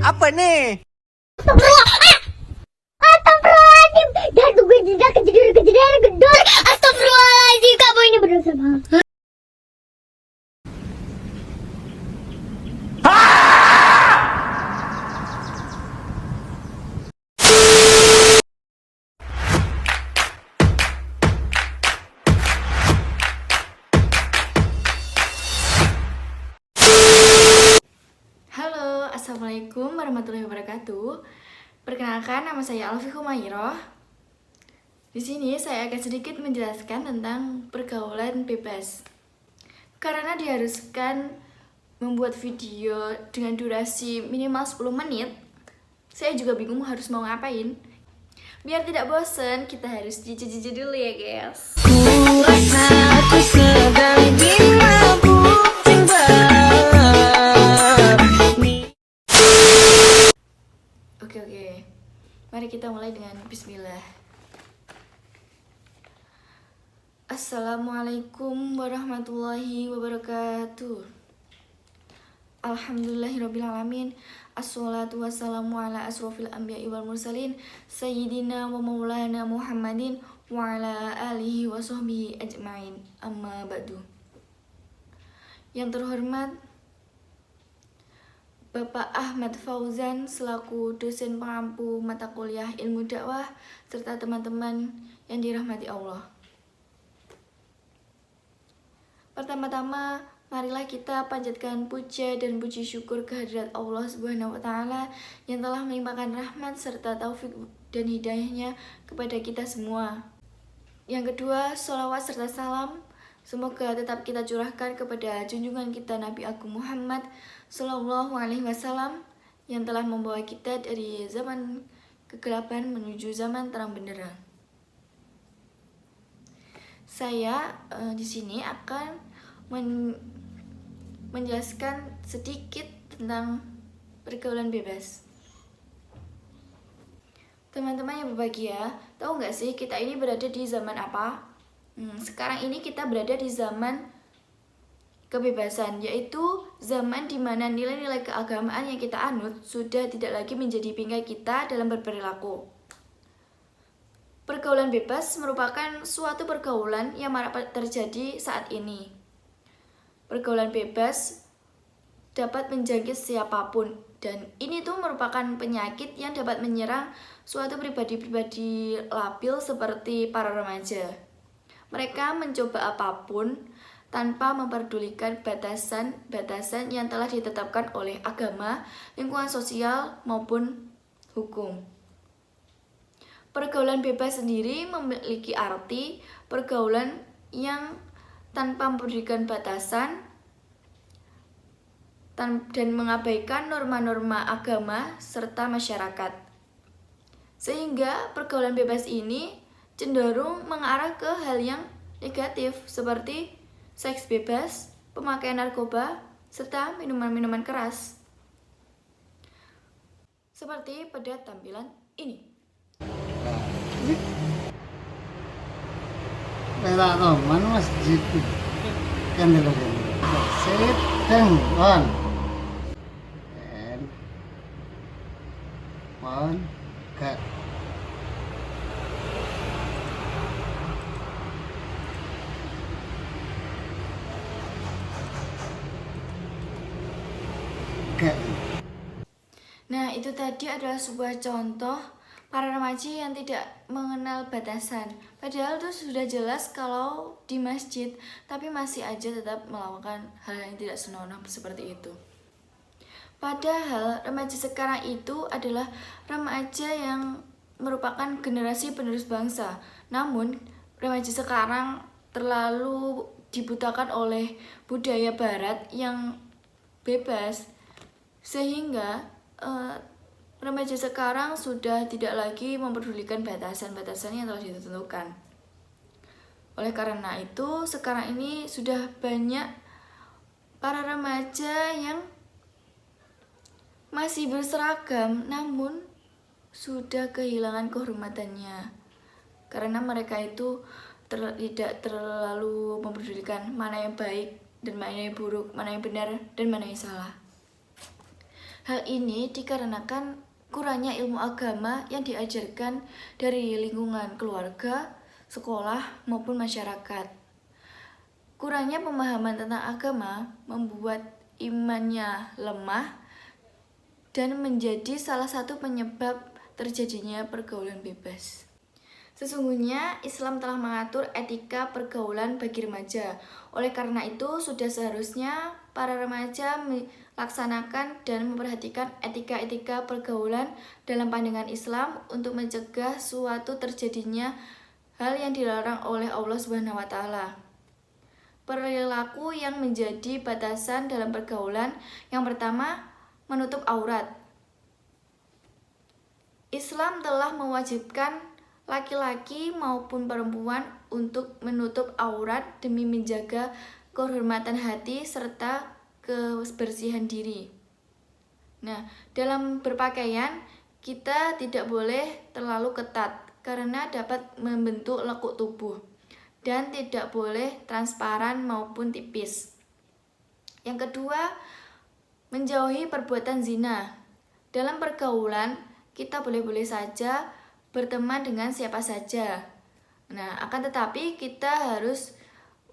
Apa nih? Astagfirullahaladzim. Dan gue tidak kejadian gedor. Astagfirullahaladzim, kamu ini berdosa banget. Halo, assalamualaikum warahmatullahi wabarakatuh. Perkenalkan, nama saya Alfi Humayroh. Di sini saya akan sedikit menjelaskan tentang pergaulan bebas. Karena diharuskan membuat video dengan durasi minimal 10 menit, saya juga bingung harus mau ngapain. Biar tidak bosan, kita harus jijik-jijik dulu ya guys. Oke. Mari kita mulai dengan bismillah. Assalamualaikum warahmatullahi wabarakatuh. Alhamdulillahirrabbilalamin. Assalatu wassalamu ala asrofil anbiya'i wal mursalin Sayyidina wa maulana Muhammadin wa ala alihi wa sahbihi ajma'in. Amma ba'du. Yang terhormat Bapak Ahmad Fauzan selaku dosen pengampu mata kuliah ilmu dakwah serta teman-teman yang dirahmati Allah. Pertama-tama, marilah kita panjatkan puja dan puji syukur kehadirat Allah Subhanahu wa taala yang telah melimpahkan rahmat serta taufik dan hidayahnya kepada kita semua. Yang kedua, sholawat serta salam semoga tetap kita curahkan kepada junjungan kita Nabi Agung Muhammad Sallallahu Alaihi Wasallam yang telah membawa kita dari zaman kegelapan menuju zaman terang benderang. Saya di sini akan menjelaskan sedikit tentang pergaulan bebas. Teman-teman yang berbahagia, tahu nggak sih kita ini berada di zaman apa? Sekarang ini kita berada di zaman kebebasan, yaitu zaman di mana nilai-nilai keagamaan yang kita anut sudah tidak lagi menjadi bingkai kita dalam berperilaku. Pergaulan bebas merupakan suatu pergaulan yang marak terjadi saat ini. Pergaulan bebas dapat menjangkit siapapun, dan ini tuh merupakan penyakit yang dapat menyerang suatu pribadi-pribadi labil seperti para remaja. Mereka mencoba apapun tanpa memperdulikan batasan-batasan yang telah ditetapkan oleh agama, lingkungan sosial, maupun hukum. Pergaulan bebas sendiri memiliki arti pergaulan yang tanpa memberikan batasan dan mengabaikan norma-norma agama serta masyarakat. Sehingga pergaulan bebas ini cenderung mengarah ke hal yang negatif seperti seks bebas, pemakaian narkoba, serta minuman-minuman keras. Seperti pada tampilan ini. Pera Roman masjid kan dulu sedang on and on cut cut. Nah, itu tadi adalah sebuah contoh para remaja yang tidak mengenal batasan. Padahal itu sudah jelas kalau di masjid, tapi masih aja tetap melakukan hal yang tidak senonoh seperti itu. Padahal remaja sekarang itu adalah remaja yang merupakan generasi penerus bangsa. Namun, remaja sekarang terlalu dibutakan oleh budaya barat yang bebas, sehingga remaja sekarang sudah tidak lagi memperdulikan batasan-batasan yang telah ditentukan. Oleh karena itu, sekarang ini sudah banyak para remaja yang masih berseragam namun sudah kehilangan kehormatannya. Karena mereka itu tidak terlalu memperdulikan mana yang baik dan mana yang buruk, mana yang benar dan mana yang salah. Hal ini dikarenakan kurangnya ilmu agama yang diajarkan dari lingkungan keluarga, sekolah, maupun masyarakat. Kurangnya pemahaman tentang agama membuat imannya lemah dan menjadi salah satu penyebab terjadinya pergaulan bebas. Sesungguhnya Islam telah mengatur etika pergaulan bagi remaja. Oleh karena itu, sudah seharusnya para remaja melaksanakan dan memperhatikan etika-etika pergaulan dalam pandangan Islam untuk mencegah suatu terjadinya hal yang dilarang oleh Allah Subhanahu wa taala. Perilaku yang menjadi batasan dalam pergaulan, yang pertama, menutup aurat. Islam telah mewajibkan laki-laki maupun perempuan untuk menutup aurat demi menjaga kehormatan hati serta kebersihan diri. Nah, dalam berpakaian kita tidak boleh terlalu ketat karena dapat membentuk lekuk tubuh dan tidak boleh transparan maupun tipis. Yang kedua, menjauhi perbuatan zina. Dalam pergaulan kita boleh-boleh saja berteman dengan siapa saja. Nah, akan tetapi kita harus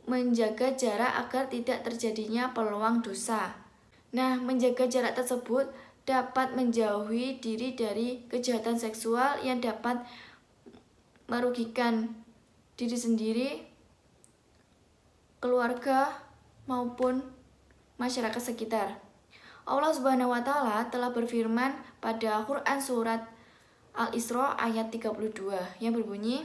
menjaga jarak agar tidak terjadinya peluang dosa. Nah, menjaga jarak tersebut dapat menjauhi diri dari kejahatan seksual yang dapat merugikan diri sendiri, keluarga, maupun masyarakat sekitar. Allah Subhanahu wa taala telah berfirman pada Quran surat Al-Isra ayat 32 yang berbunyi,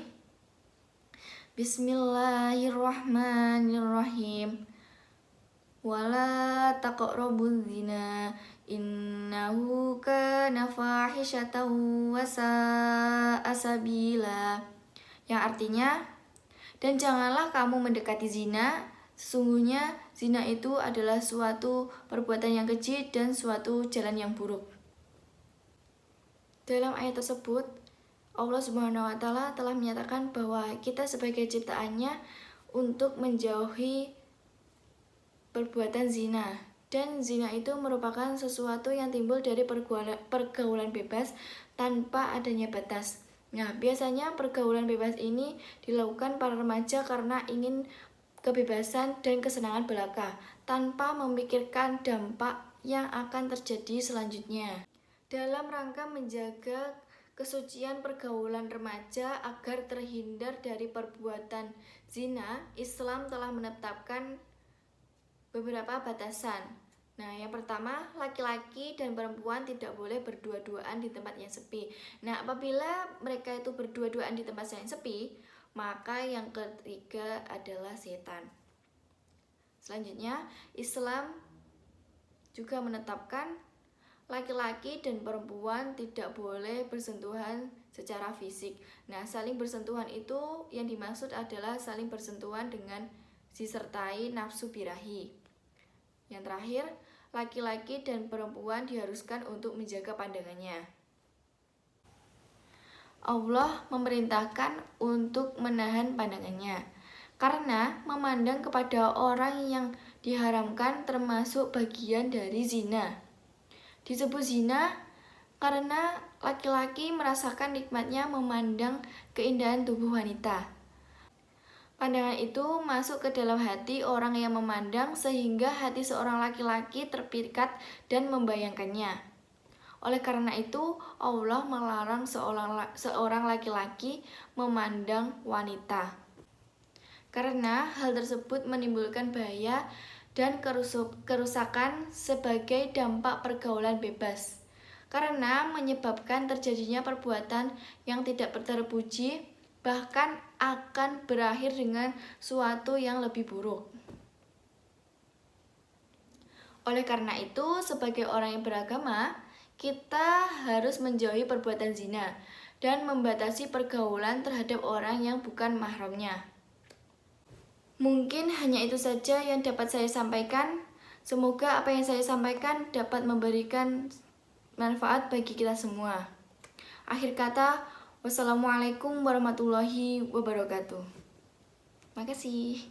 Bismillahirrahmanirrahim. Wala taqrabuz zina innahu kana fahisyatan wa sa'a sabila. Yang artinya, dan janganlah kamu mendekati zina, sesungguhnya zina itu adalah suatu perbuatan yang keji dan suatu jalan yang buruk. Dalam ayat tersebut, Allah Subhanahu wa taala telah menyatakan bahwa kita sebagai ciptaannya untuk menjauhi perbuatan zina. Dan zina itu merupakan sesuatu yang timbul dari pergaulan bebas tanpa adanya batas. Nah, biasanya pergaulan bebas ini dilakukan para remaja karena ingin kebebasan dan kesenangan belaka tanpa memikirkan dampak yang akan terjadi selanjutnya. Dalam rangka menjaga kesucian pergaulan remaja agar terhindar dari perbuatan zina, Islam telah menetapkan beberapa batasan. Nah, yang pertama, laki-laki dan perempuan tidak boleh berdua-duaan di tempat yang sepi. Nah, apabila mereka itu berdua-duaan di tempat yang sepi, maka yang ketiga adalah setan. Selanjutnya, Islam juga menetapkan laki-laki dan perempuan tidak boleh bersentuhan secara fisik. Nah, saling bersentuhan itu yang dimaksud adalah saling bersentuhan dengan disertai nafsu birahi. Yang terakhir, laki-laki dan perempuan diharuskan untuk menjaga pandangannya. Allah memerintahkan untuk menahan pandangannya, karena memandang kepada orang yang diharamkan termasuk bagian dari zina. Disebut zina karena laki-laki merasakan nikmatnya memandang keindahan tubuh wanita. Pandangan itu masuk ke dalam hati orang yang memandang sehingga hati seorang laki-laki terpikat dan membayangkannya. Oleh karena itu, Allah melarang seorang laki-laki memandang wanita. Karena hal tersebut menimbulkan bahaya dan kerusakan sebagai dampak pergaulan bebas, karena menyebabkan terjadinya perbuatan yang tidak terpuji, bahkan akan berakhir dengan suatu yang lebih buruk. Oleh karena itu, sebagai orang yang beragama, kita harus menjauhi perbuatan zina dan membatasi pergaulan terhadap orang yang bukan mahramnya. Mungkin hanya itu saja yang dapat saya sampaikan. Semoga apa yang saya sampaikan dapat memberikan manfaat bagi kita semua. Akhir kata, wassalamualaikum warahmatullahi wabarakatuh. Makasih.